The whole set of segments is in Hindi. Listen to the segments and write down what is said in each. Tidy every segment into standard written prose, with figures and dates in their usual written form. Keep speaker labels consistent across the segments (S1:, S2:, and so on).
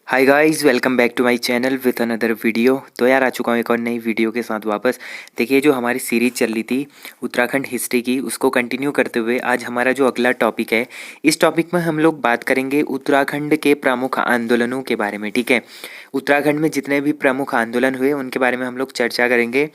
S1: Hi guys, welcome back to my channel with another video. तो यार आ चुका हूँ एक और नई वीडियो के साथ वापस। देखिए, जो हमारी सीरीज चल रही थी उत्तराखंड हिस्ट्री की, उसको कंटिन्यू करते हुए आज हमारा जो अगला टॉपिक है, इस टॉपिक में हम लोग बात करेंगे उत्तराखंड के प्रमुख आंदोलनों के बारे में। ठीक है, उत्तराखंड में जितने भी प्रमुख आंदोलन हुए उनके बारे में हम लोग चर्चा करेंगे।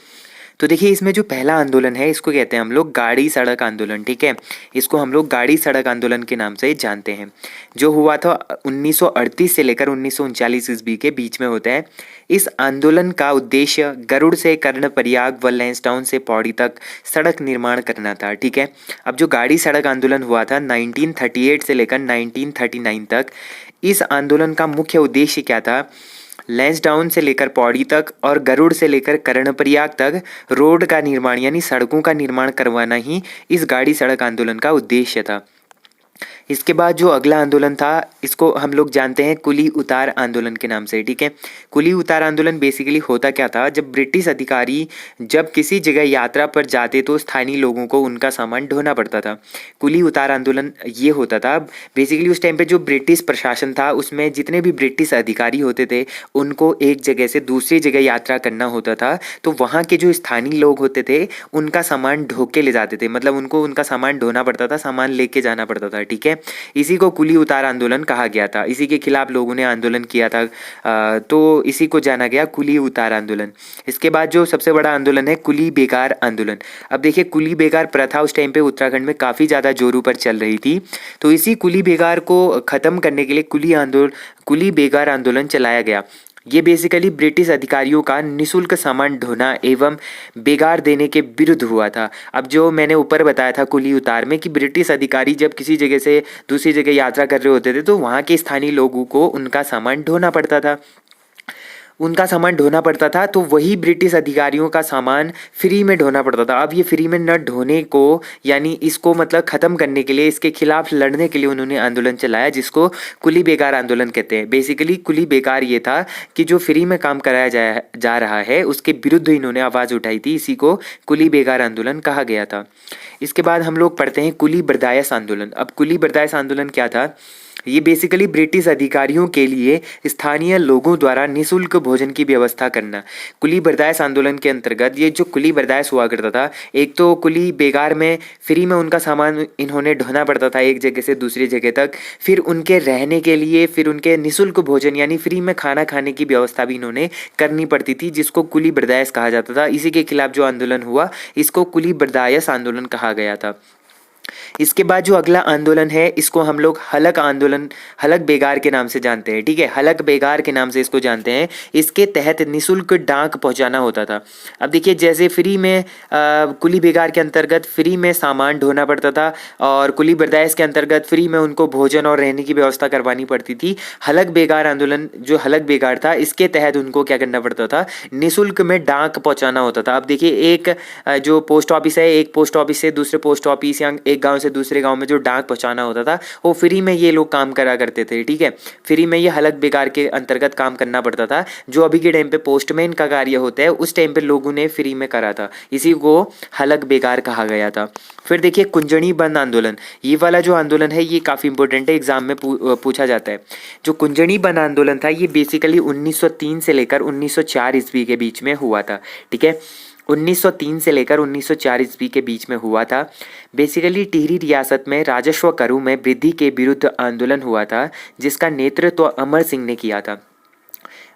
S1: तो देखिए, इसमें जो पहला आंदोलन है इसको कहते हैं हम लोग गाड़ी सड़क आंदोलन। ठीक है, इसको हम लोग गाड़ी सड़क आंदोलन के नाम से जानते हैं। जो हुआ था 1938 से लेकर 1939 ईस्वी के बीच में होता है। इस आंदोलन का उद्देश्य गरुड़ से कर्णप्रयाग व लैंसडाउन से पौड़ी तक सड़क निर्माण करना था। ठीक है, अब जो गाड़ी सड़क आंदोलन हुआ था 1938 से लेकर 1939 तक, इस आंदोलन का मुख्य उद्देश्य क्या था? लैंसडाउन से लेकर पौड़ी तक और गरुड़ से लेकर कर्णप्रयाग तक रोड का निर्माण यानी सड़कों का निर्माण करवाना ही इस गाड़ी सड़क आंदोलन का उद्देश्य था। इसके बाद जो अगला आंदोलन था इसको हम लोग जानते हैं कुली उतार आंदोलन के नाम से। ठीक है, कुली उतार आंदोलन बेसिकली होता क्या था? जब ब्रिटिश अधिकारी जब किसी जगह यात्रा पर जाते तो स्थानीय लोगों को उनका सामान ढोना पड़ता था। कुली उतार आंदोलन ये होता था। बेसिकली उस टाइम पे जो ब्रिटिश प्रशासन था उसमें जितने भी ब्रिटिश अधिकारी होते थे उनको एक जगह से दूसरी जगह यात्रा करना होता था, तो वहाँ के जो स्थानीय लोग होते थे उनका सामान ढो के ले जाते थे। मतलब उनको उनका सामान ढोना पड़ता था, सामान लेके जाना पड़ता था। ठीक है, इसी को कुली उतार आंदोलन कहा गया था। इसी के खिलाफ लोगों ने आंदोलन किया था, तो इसी को जाना गया कुली उतार आंदोलन। इसके बाद जो सबसे बड़ा आंदोलन है कुली बेगार आंदोलन। अब देखिए, कुली बेगार प्रथा उस टाइम पे उत्तराखंड में काफ़ी ज़्यादा जोरों पर चल रही थी, तो इसी कुली बेगार को ख़त्म करने के लिए कुली बेगार आंदोलन चलाया गया। ये बेसिकली ब्रिटिश अधिकारियों का निःशुल्क सामान ढोना एवं बेगार देने के विरुद्ध हुआ था। अब जो मैंने ऊपर बताया था कुली उतार में कि ब्रिटिश अधिकारी जब किसी जगह से दूसरी जगह यात्रा कर रहे होते थे तो वहाँ के स्थानीय लोगों को उनका सामान ढोना पड़ता था। तो वही ब्रिटिश अधिकारियों का सामान फ्री में ढोना पड़ता था। अब ये फ्री में न ढोने को यानी इसको मतलब ख़त्म करने के लिए, इसके खिलाफ लड़ने के लिए उन्होंने आंदोलन चलाया जिसको कुली बेगार आंदोलन कहते हैं। बेसिकली कुली बेगार ये था कि जो फ्री में काम कराया जा रहा है उसके विरुद्ध इन्होंने आवाज़ उठाई थी। इसी को कुली बेगार आंदोलन कहा गया था। इसके बाद हम लोग पढ़ते हैं कुली बर्दायस आंदोलन। अब कुली बर्दायस आंदोलन क्या था? ये बेसिकली ब्रिटिश अधिकारियों के लिए स्थानीय लोगों द्वारा निःशुल्क भोजन की व्यवस्था करना। कुली बर्दायस आंदोलन के अंतर्गत ये जो कुली बर्दायस हुआ करता था, एक तो कुली बेगार में फ्री में उनका सामान इन्होंने ढोना पड़ता था एक जगह से दूसरी जगह तक, फिर उनके रहने के लिए, फिर उनके निःशुल्क भोजन यानी फ्री में खाना खाने की व्यवस्था भी इन्होंने करनी पड़ती थी, जिसको कुली बर्दायस कहा जाता था। इसी के खिलाफ जो आंदोलन हुआ इसको कुली बर्दायस आंदोलन कहा गया था। इसके बाद जो अगला आंदोलन है इसको हम लोग हलक आंदोलन, हलक बेगार के नाम से जानते हैं। ठीक है, हलक बेगार के नाम से इसको जानते हैं। इसके तहत निःशुल्क डाक पहुंचाना होता था। अब देखिए, जैसे फ्री में कुली बेगार के अंतर्गत फ्री में सामान ढोना पड़ता था और कुली बर्दायस के अंतर्गत फ्री में उनको भोजन और रहने की व्यवस्था करवानी पड़ती थी। हलक बेगार आंदोलन जो हलक बेगार था इसके तहत उनको क्या करना पड़ता था? निःशुल्क में डाक पहुंचाना होता था। अब देखिए, एक जो पोस्ट ऑफिस है, एक पोस्ट ऑफिस से दूसरे पोस्ट ऑफिस या एक गांव से दूसरे गांव में जो डाक पहुंचाना होता था वो फ्री में ये लोग काम करा करते थे। ठीक है, फ्री में ये हलक बेगार के अंतर्गत काम करना पड़ता था। जो अभी के टाइम पे पोस्टमैन का कार्य होता है उस टाइम पे लोगों ने फ्री में करा था। इसी को हलक बेगार कहा गया था। फिर देखिए कुंजनी बंद आंदोलन। ये वाला जो आंदोलन है ये काफ़ी इंपॉर्टेंट है, एग्जाम में पूछा जाता है। जो कुंजनी बंद आंदोलन था ये बेसिकली 1903 से लेकर 1904 ईस्वी के बीच में हुआ था। ठीक है, 1903 से लेकर 1904 ईस्वी के बीच में हुआ था। बेसिकली टिहरी रियासत में राजस्व करों में वृद्धि के विरुद्ध आंदोलन हुआ था जिसका नेतृत्व अमर सिंह ने किया था।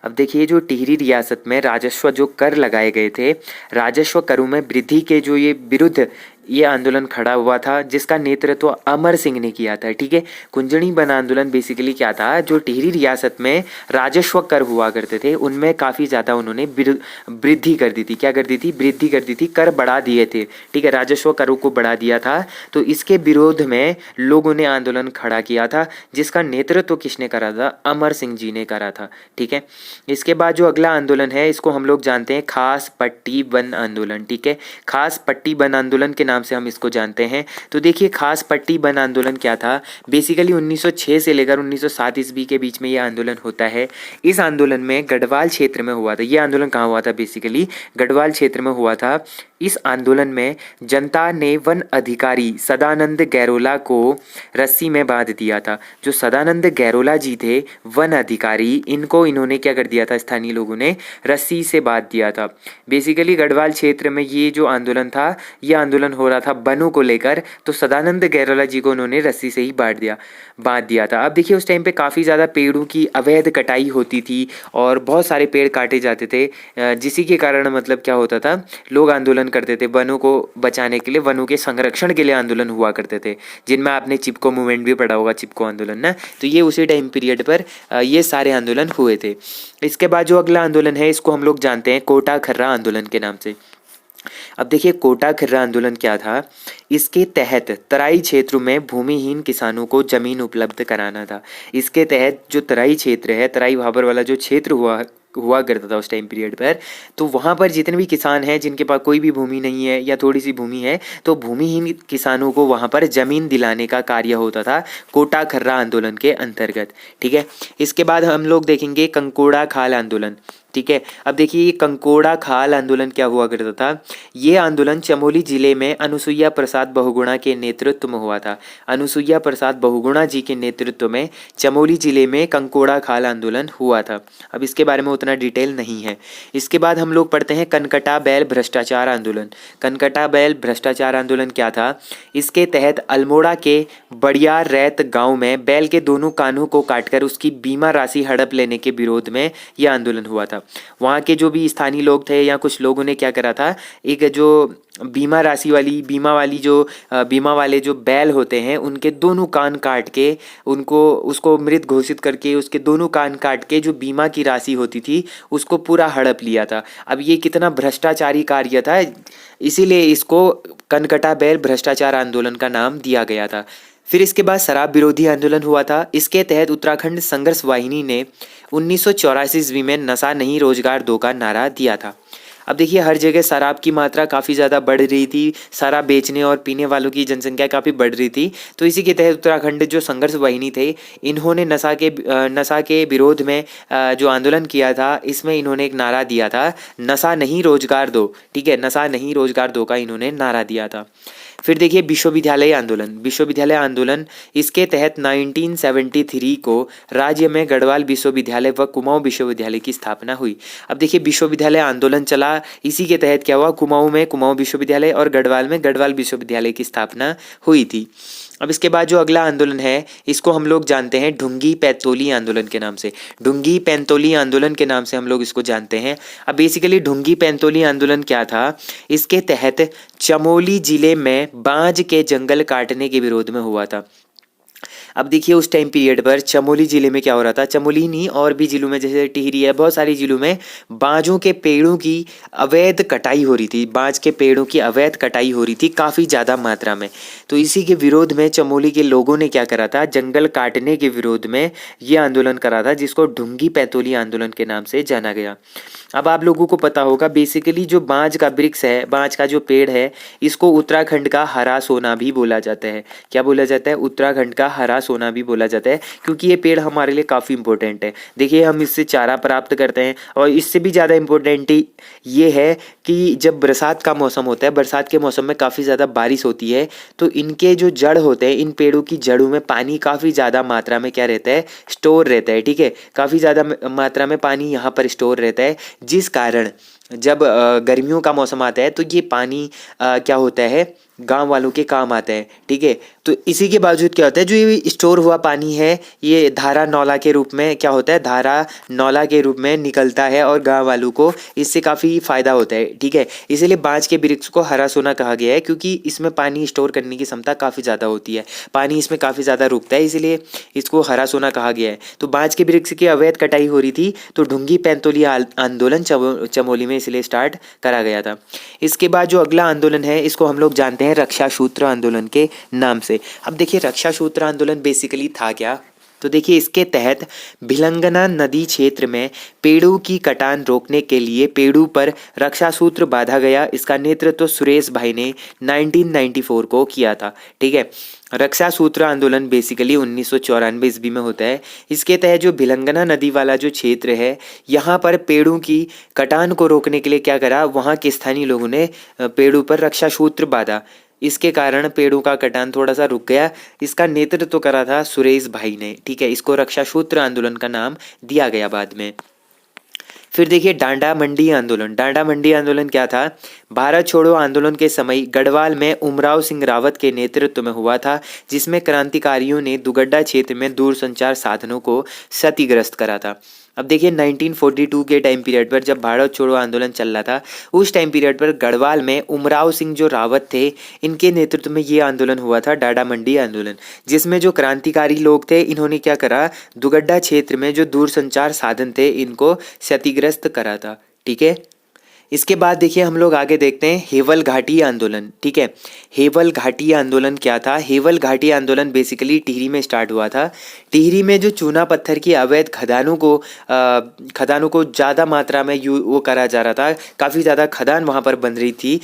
S1: अब देखिए, जो टिहरी रियासत में राजस्व जो कर लगाए गए थे, राजस्व करों में वृद्धि के जो ये विरुद्ध ये आंदोलन खड़ा हुआ था जिसका नेतृत्व अमर सिंह ने किया था। ठीक है, कुंजनी बन आंदोलन बेसिकली क्या था? जो टिहरी रियासत में राजस्व कर हुआ करते थे उनमें काफ़ी ज़्यादा उन्होंने वृद्धि कर दी थी। क्या कर दी थी? वृद्धि कर दी थी, कर बढ़ा दिए थे। ठीक है, राजस्व करों को बढ़ा दिया था, तो इसके विरोध में लोगों ने आंदोलन खड़ा किया था जिसका नेतृत्व किसने करा था? अमर सिंह जी ने करा था। ठीक है, इसके बाद जो अगला आंदोलन है इसको हम लोग जानते हैं खास पट्टी बंद आंदोलन। ठीक है, खास पट्टी बंद आंदोलन के नाम से हम इसको जानते हैं। तो देखिए, खास पट्टी बंद आंदोलन क्या था? बेसिकली 1906 से लेकर 1907 ईस्वी के बीच में ये आंदोलन होता है। इस आंदोलन में गढ़वाल क्षेत्र में हुआ था। ये आंदोलन कहाँ हुआ था? बेसिकली गढ़वाल क्षेत्र में हुआ था। इस आंदोलन में जनता ने वन अधिकारी सदानंद गैरोला को रस्सी में बांध दिया था। जो सदानंद गैरोला जी थे वन अधिकारी, इनको इन्होंने क्या कर दिया था, स्थानीय लोगों ने रस्सी से बांध दिया था। बेसिकली गढ़वाल क्षेत्र में ये जो आंदोलन था, ये आंदोलन हो रहा था वनों को लेकर, तो सदानंद गैरोला जी को उन्होंने रस्सी से ही बांध दिया था। अब देखिए उस टाइम पे काफ़ी ज़्यादा पेड़ों की अवैध कटाई होती थी और बहुत सारे पेड़ काटे जाते थे, जिसी के कारण मतलब क्या होता था, लोग आंदोलन करते थे वनों को बचाने के लिए, वनों के संरक्षण के लिए आंदोलन हुआ करते थे, जिनमें आपने चिपको मूवमेंट भी पढ़ा होगा, चिपको आंदोलन ना। तो ये उसी टाइम पीरियड पर ये सारे आंदोलन हुए थे। इसके बाद जो अगला आंदोलन है इसको हम लोग जानते हैं कोटा खर्रा आंदोलन के नाम से। अब देखिए कोटा खर्रा आंदोलन क्या था। इसके तहत तराई क्षेत्र में भूमिहीन किसानों को जमीन उपलब्ध कराना था। इसके तहत जो तराई क्षेत्र है, तराई भाबर वाला जो क्षेत्र हुआ करता था उस टाइम पीरियड पर, तो वहाँ पर जितने भी किसान हैं जिनके पास कोई भी भूमि नहीं है या थोड़ी सी भूमि है, तो भूमिहीन किसानों को वहाँ पर ज़मीन दिलाने का कार्य होता था कोटा खर्रा आंदोलन के अंतर्गत। ठीक है, इसके बाद हम लोग देखेंगे कंकोड़ा खाल आंदोलन। ठीक है, अब देखिए ये कंकोड़ा खाल आंदोलन क्या हुआ करता था। ये आंदोलन चमोली जिले में अनुसुईया प्रसाद बहुगुणा के नेतृत्व में हुआ था। अनुसुईया प्रसाद बहुगुणा जी के नेतृत्व में चमोली जिले में कंकोड़ा खाल आंदोलन हुआ था। अब इसके बारे में उतना डिटेल नहीं है। इसके बाद हम लोग पढ़ते हैं कनकटा बैल भ्रष्टाचार आंदोलन। कनकटा बैल भ्रष्टाचार आंदोलन क्या था। इसके तहत अल्मोड़ा के बड़ियार रैत गाँव में बैल के दोनों कानों को काटकर उसकी बीमा राशि हड़प लेने के विरोध में यह आंदोलन हुआ था। वहाँ के जो भी स्थानीय लोग थे या कुछ लोगों ने क्या करा था, एक जो बीमा वाले जो बैल होते हैं उनके दोनों कान काट के उसको मृत घोषित करके उसके दोनों कान काट के जो बीमा की राशि होती थी उसको पूरा हड़प लिया था। अब ये कितना भ्रष्टाचारी कार्य था, इसीलिए इसको कनकटा बैल भ्रष्टाचार आंदोलन का नाम दिया गया था। फिर इसके बाद शराब विरोधी आंदोलन हुआ था। इसके तहत उत्तराखंड संघर्ष वाहिनी ने 1984 ईस्वी में नशा नहीं रोजगार दो का नारा दिया था। अब देखिए हर जगह शराब की मात्रा काफ़ी ज़्यादा बढ़ रही थी, शराब बेचने और पीने वालों की जनसंख्या काफ़ी बढ़ रही थी। तो इसी के तहत उत्तराखंड जो संघर्ष वाहिनी थे, इन्होंने नशा के विरोध में जो आंदोलन किया था, इसमें इन्होंने एक नारा दिया था, नशा नहीं रोजगार दो। ठीक है, नशा नहीं रोजगार दो का इन्होंने नारा दिया था। फिर देखिए विश्वविद्यालय आंदोलन, इसके तहत 1973 को राज्य में गढ़वाल विश्वविद्यालय व कुमाऊं विश्वविद्यालय की स्थापना हुई। अब देखिए विश्वविद्यालय आंदोलन चला, इसी के तहत क्या हुआ, कुमाऊं में कुमाऊं विश्वविद्यालय और गढ़वाल में गढ़वाल विश्वविद्यालय की स्थापना हुई थी। अब इसके बाद जो अगला आंदोलन है इसको हम लोग जानते हैं ढुंगी पैंतोली आंदोलन के नाम से। ढुंगी पैंतोली आंदोलन के नाम से हम लोग इसको जानते हैं। अब बेसिकली ढुंगी पैंतोली आंदोलन क्या था। इसके तहत चमोली जिले में बांज के जंगल काटने के विरोध में हुआ था। अब देखिए उस टाइम पीरियड पर चमोली जिले में क्या हो रहा था, चमोली नहीं और भी जिलों में जैसे टिहरी है, बहुत सारी जिलों में बांजों के पेड़ों की अवैध कटाई हो रही थी। बांज के पेड़ों की अवैध कटाई हो रही थी काफ़ी ज़्यादा मात्रा में। तो इसी के विरोध में चमोली के लोगों ने क्या करा था, जंगल काटने के विरोध में ये आंदोलन करा था, जिसको ढुंगी पैंतोली आंदोलन के नाम से जाना गया। अब आप लोगों को पता होगा बेसिकली जो बांज का वृक्ष है, बांज का जो पेड़ है, इसको उत्तराखंड का हरा सोना भी बोला जाता है। क्या बोला जाता है, उत्तराखंड का हरा सोना भी बोला जाता है, क्योंकि ये पेड़ हमारे लिए काफ़ी इंपॉर्टेंट है। देखिए हम इससे चारा प्राप्त करते हैं, और इससे भी ज़्यादा इम्पोर्टेंट ये है कि जब बरसात का मौसम होता है, बरसात के मौसम में काफ़ी ज़्यादा बारिश होती है, तो इनके जो जड़ होते हैं, इन पेड़ों की जड़ों में पानी काफ़ी ज़्यादा मात्रा में क्या रहता है, स्टोर रहता है। ठीक है, काफ़ी ज़्यादा मात्रा में पानी यहाँ पर स्टोर रहता है, जिस कारण जब गर्मियों का मौसम आता है तो ये पानी क्या होता है, गांव वालों के काम आता है। ठीक है, तो इसी के बावजूद क्या होता है, जो ये स्टोर हुआ पानी है ये धारा नौला के रूप में क्या होता है, धारा नौला के रूप में निकलता है और गांव वालों को इससे काफ़ी फ़ायदा होता है। ठीक है, इसीलिए बांज के वृक्ष को हरा सोना कहा गया है, क्योंकि इसमें पानी स्टोर करने की क्षमता काफ़ी ज़्यादा होती है, पानी इसमें काफ़ी ज़्यादा रुकता है, इसीलिए इसको हरा सोना कहा गया है। तो बांज के वृक्ष की अवैध कटाई हो रही थी, तो ढुंगी पैंतोली आंदोलन चमोली में इसलिए स्टार्ट करा गया था। इसके बाद जो अगला आंदोलन है इसको हम लोग जानते हैं रक्षा सूत्र आंदोलन के नाम से। अब देखिए रक्षा सूत्र आंदोलन बेसिकली था क्या। तो देखिए इसके तहत भिलंगना नदी क्षेत्र में पेड़ों की कटान रोकने के लिए पेड़ों पर रक्षा सूत्र बांधा गया। इसका नेतृत्व सुरेश भाई ने 1994 को किया था। ठीक है, रक्षा सूत्र आंदोलन बेसिकली 1994 ईस्वी में होता है। इसके तहत जो भिलंगना नदी वाला जो क्षेत्र है यहाँ पर पेड़ों की कटान को रोकने के लिए क्या करा, वहाँ के स्थानीय लोगों ने पेड़ों पर रक्षा सूत्र बांधा। इसके कारण पेड़ों का कटान थोड़ा सा रुक गया। इसका नेतृत्व करा था सुरेश भाई ने। ठीक है, इसको रक्षा सूत्र आंदोलन का नाम दिया गया बाद में। फिर देखिए डांडा मंडी आंदोलन। डांडा मंडी आंदोलन क्या था? भारत छोड़ो आंदोलन के समय गढ़वाल में उमराव सिंह रावत के नेतृत्व में हुआ था, जिसमें क्रांतिकारियों ने दुगड्डा क्षेत्र में दूरसंचार साधनों को क्षतिग्रस्त करा था। अब देखिए 1942 के टाइम पीरियड पर जब भारत छोड़ो आंदोलन चल रहा था, उस टाइम पीरियड पर गढ़वाल में उमराव सिंह जो रावत थे, इनके नेतृत्व में ये आंदोलन हुआ था, डांडा मंडी आंदोलन, जिसमें जो क्रांतिकारी लोग थे इन्होंने क्या करा, दुगड्डा क्षेत्र में जो दूरसंचार साधन थे इनको क्षतिग्रस्त करा था। ठीक है, इसके बाद देखिए हम लोग आगे देखते हैं हेवल घाटी आंदोलन। ठीक है, हेवल घाटी आंदोलन क्या था? हेवल घाटी आंदोलन बेसिकली टिहरी में स्टार्ट हुआ था। टिहरी में जो चूना पत्थर की अवैध खदानों को ज़्यादा मात्रा में वो करा जा रहा था, काफ़ी ज़्यादा खदान वहाँ पर बन रही थी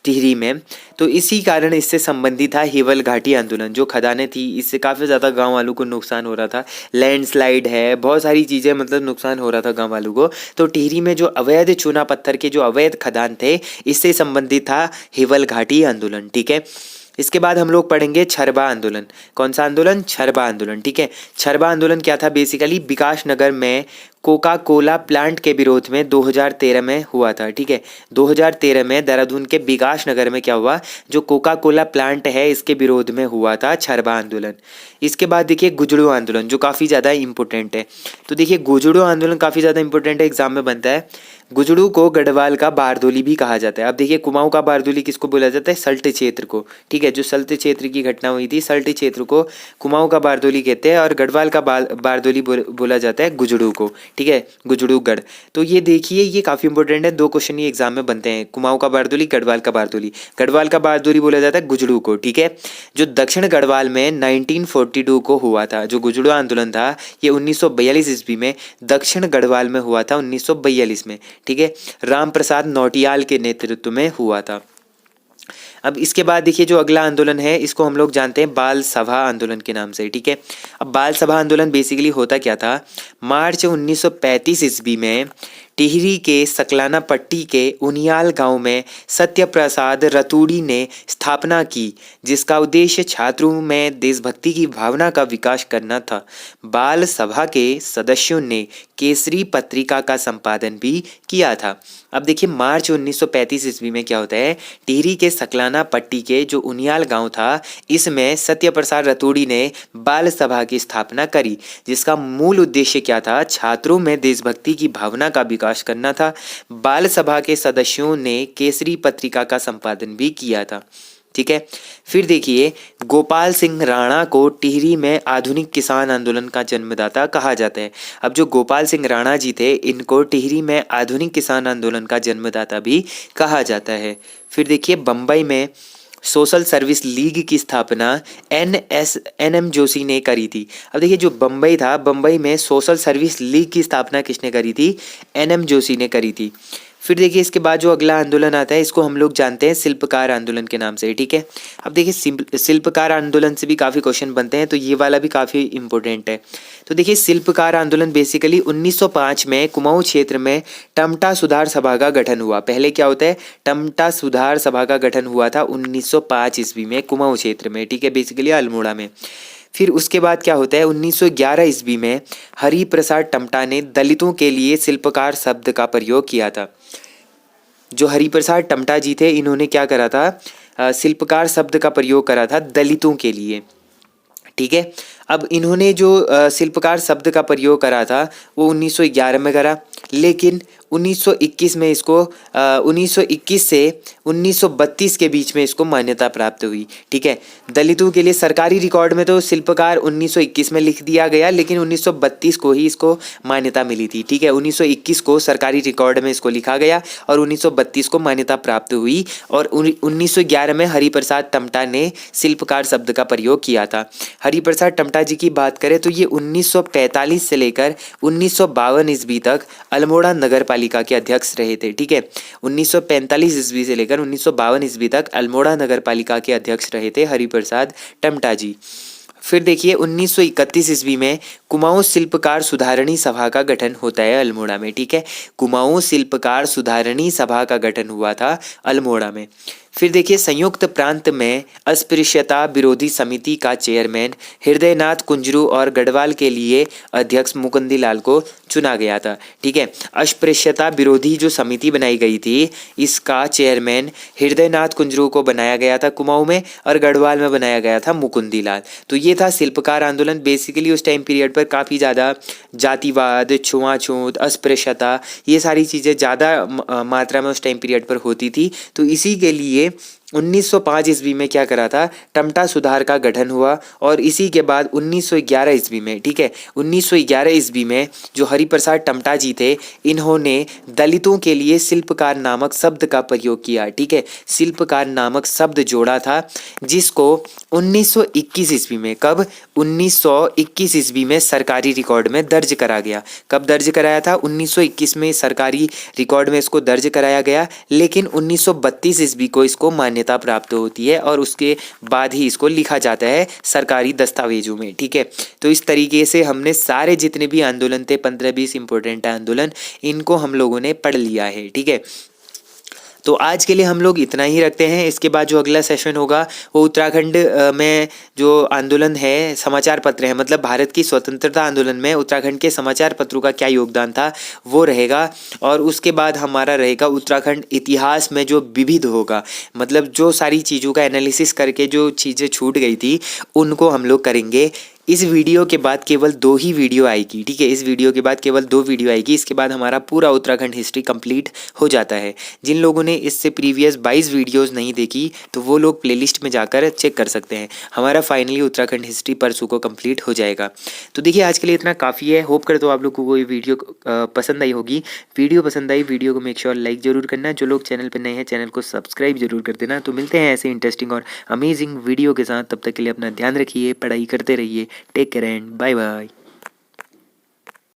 S1: टिहरी में, तो इसी कारण इससे संबंधित था हेवल घाटी आंदोलन। जो खदानें थी इससे काफ़ी ज़्यादा गांव वालों को नुकसान हो रहा था, लैंडस्लाइड है, बहुत सारी चीज़ें, मतलब नुकसान हो रहा था गांव वालों को। तो टिहरी में जो अवैध चूना पत्थर के जो अवैध खदान थे, इससे संबंधित था हेवल घाटी आंदोलन। ठीक है, इसके बाद हम लोग पढ़ेंगे छरबा आंदोलन। कौन सा आंदोलन? छरबा आंदोलन। ठीक है, छरबा आंदोलन क्या था? बेसिकली विकास नगर में कोका कोला प्लांट के विरोध में 2013 में हुआ था। ठीक है, 2013 में देहरादून के विकास नगर में क्या हुआ, जो कोका कोला प्लांट है इसके विरोध में हुआ था छरबा आंदोलन। इसके बाद देखिए गुजड़ू आंदोलन, जो काफ़ी ज़्यादा इंपॉर्टेंट है। तो देखिए गुजड़ू आंदोलन काफ़ी ज़्यादा इंपॉर्टेंट है, एग्जाम में बनता है। गुजड़ू को गढ़वाल का बारदोली भी कहा जाता है। अब देखिए कुमाऊं का बारदोली किसको बोला जाता है? सल्ट क्षेत्र को। ठीक है, जो सल्ट क्षेत्र की घटना हुई थी, सल्ट क्षेत्र को कुमाऊं का बारदोली कहते हैं, और गढ़वाल का बारदोली बोला जाता है गुजड़ू को। ठीक है, गुजड़ूगढ़। तो ये देखिए ये काफ़ी इंपॉर्टेंट है, 2 क्वेश्चन ये एग्जाम में बनते हैं, कुमाऊं का बारदोली, गढ़वाल का बारदोली। गढ़वाल का बारदोली बोला जाता है गुजड़ू को। ठीक है, जो दक्षिण गढ़वाल में 1942 को हुआ था, जो गुजड़ू आंदोलन था, ये 1942 ईस्वी में दक्षिण गढ़वाल में हुआ था, 1942 में। ठीक है, राम प्रसाद नौटियाल के नेतृत्व में हुआ था। अब इसके बाद देखिए जो अगला आंदोलन है इसको हम लोग जानते हैं बाल सभा आंदोलन के नाम से। ठीक है, अब बाल सभा आंदोलन बेसिकली होता क्या था? मार्च 1935 ईस्वी में टिहरी के सकलाना पट्टी के उनियाल गांव में सत्यप्रसाद रतूड़ी ने स्थापना की, जिसका उद्देश्य छात्रों में देशभक्ति की भावना का विकास करना था। बाल सभा के सदस्यों ने केसरी पत्रिका का संपादन भी किया था। अब देखिए मार्च 1935 ईस्वी में क्या होता है, टिहरी के सकलाना पट्टी के जो उनियाल गांव था, इसमें सत्यप्रसाद रतूड़ी ने बाल सभा की स्थापना करी, जिसका मूल उद्देश्य क्या था? छात्रों में देशभक्ति की भावना का विकास करना था। बाल सभा के सदस्यों ने केसरी पत्रिका का संपादन भी किया था। ठीक है, फिर देखिए गोपाल सिंह राणा को टिहरी में आधुनिक किसान आंदोलन का जन्मदाता कहा जाता है। अब जो गोपाल सिंह राणा जी थे, इनको टिहरी में आधुनिक किसान आंदोलन का जन्मदाता भी कहा जाता है। फिर देखिए बम्बई में सोशल सर्विस लीग की स्थापना NM जोशी ने करी थी। अब देखिए जो बम्बई था, बम्बई में सोशल सर्विस लीग की स्थापना किसने करी थी? NM जोशी ने करी थी। फिर देखिए इसके बाद जो अगला आंदोलन आता है इसको हम लोग जानते हैं शिल्पकार आंदोलन के नाम से। ठीक है, अब देखिए शिल्पकार आंदोलन से भी काफ़ी क्वेश्चन बनते हैं, तो ये वाला भी काफ़ी इंपॉर्टेंट है। तो देखिए शिल्पकार आंदोलन बेसिकली 1905 में कुमाऊं क्षेत्र में टमटा सुधार सभा का गठन हुआ। पहले क्या होता है? टमटा सुधार सभा का गठन हुआ था 1905 ईस्वी में कुमाऊं क्षेत्र में। ठीक है, बेसिकली अल्मोड़ा में। फिर उसके बाद क्या होता है, 1911 ईस्वी में हरिप्रसाद टमटा ने दलितों के लिए शिल्पकार शब्द का प्रयोग किया था। जो हरिप्रसाद टमटा जी थे, इन्होंने क्या करा था? शिल्पकार शब्द का प्रयोग करा था दलितों के लिए। ठीक है, अब इन्होंने जो शिल्पकार शब्द का प्रयोग करा था वो 1911 में करा, लेकिन 1921 में इसको 1921 से 1932 के बीच में इसको मान्यता प्राप्त हुई। ठीक है, दलितों के लिए सरकारी रिकॉर्ड में तो शिल्पकार 1921 में लिख दिया गया, लेकिन 1932 को ही इसको मान्यता मिली थी। ठीक है, 1921 को सरकारी रिकॉर्ड में इसको लिखा गया और 1932 को मान्यता प्राप्त हुई, और 1911 में हरिप्रसाद टमटा ने शिल्पकार शब्द का प्रयोग किया था। हरिप्रसाद टमटा टमटा जी की बात करें तो ये 1945 से लेकर 1952 ईस्वी तक अल्मोड़ा नगर पालिका के अध्यक्ष रहे थे। ठीक है, 1945 ईस्वी से लेकर 1952 ईस्वी तक अल्मोड़ा नगर पालिका के अध्यक्ष रहे थे हरिप्रसाद टमटा जी। फिर देखिए 1931 ईस्वी में कुमाऊं शिल्पकार सुधारणी सभा का गठन होता है अल्मोड़ा में। ठीक है, कुमाऊं शिल्पकार सुधारणी सभा का गठन हुआ था अल्मोड़ा में। फिर देखिए संयुक्त प्रांत में अस्पृश्यता विरोधी समिति का चेयरमैन हृदयनाथ कुंजरू और गढ़वाल के लिए अध्यक्ष मुकुंदीलाल को चुना गया था। ठीक है, अस्पृश्यता विरोधी जो समिति बनाई गई थी इसका चेयरमैन हृदयनाथ कुंजरू को बनाया गया था कुमाऊं में, और गढ़वाल में बनाया गया था मुकुंदीलाल। तो ये था शिल्पकार आंदोलन। बेसिकली उस टाइम पीरियड पर काफ़ी ज़्यादा जातिवाद, छुआछूत, अस्पृश्यता, ये सारी चीज़ें ज़्यादा मात्रा में उस टाइम पीरियड पर होती थी। तो इसी के लिए 1905 ईस्वी में क्या करा था, टमटा सुधार का गठन हुआ। और इसी के बाद 1911 ईस्वी में, ठीक है, 1911 ईस्वी में जो हरिप्रसाद टमटा जी थे इन्होंने दलितों के लिए शिल्पकार नामक शब्द का प्रयोग किया। ठीक है, शिल्पकार नामक शब्द जोड़ा था जिसको 1921 ईस्वी में, कब, 1921 ईस्वी में सरकारी रिकॉर्ड में दर्ज करा गया। कब दर्ज कराया था, 1921 में सरकारी रिकॉर्ड में इसको दर्ज कराया गया। लेकिन 1932 ईस्वी को इसको मान्यता प्राप्त होती है और उसके बाद ही इसको लिखा जाता है सरकारी दस्तावेजों में। ठीक है, तो इस तरीके से हमने सारे जितने भी आंदोलन थे 15-20 इंपॉर्टेंट आंदोलन, इनको हम लोगों ने पढ़ लिया है। ठीक है, तो आज के लिए हम लोग इतना ही रखते हैं। इसके बाद जो अगला सेशन होगा वो उत्तराखंड में जो आंदोलन है, समाचार पत्र है, मतलब भारत की स्वतंत्रता आंदोलन में उत्तराखंड के समाचार पत्रों का क्या योगदान था वो रहेगा। और उसके बाद हमारा रहेगा उत्तराखंड इतिहास में जो विविध होगा, मतलब जो सारी चीज़ों का एनालिसिस करके जो चीज़ें छूट गई थी उनको हम लोग करेंगे। इस वीडियो के बाद केवल 2 ही वीडियो आएगी। ठीक है, इस वीडियो के बाद केवल 2 वीडियो आएगी। इसके बाद हमारा पूरा उत्तराखंड हिस्ट्री कंप्लीट हो जाता है। जिन लोगों ने इससे प्रीवियस 22 वीडियोस नहीं देखी तो वो लोग प्लेलिस्ट में जाकर चेक कर सकते हैं। हमारा फाइनली उत्तराखंड हिस्ट्री परसों को कंप्लीट हो जाएगा। तो देखिए आज के लिए इतना काफ़ी है। होप करता हूँ आप लोग को ये वीडियो पसंद आई होगी। वीडियो पसंद आई, वीडियो को मेक श्योर लाइक जरूर करना। जो लोग चैनल पर नए हैं चैनल को सब्सक्राइब जरूर कर देना। तो मिलते हैं ऐसे इंटरेस्टिंग और अमेजिंग वीडियो के साथ। तब तक के लिए अपना ध्यान रखिए, पढ़ाई करते रहिए। Take care and bye bye.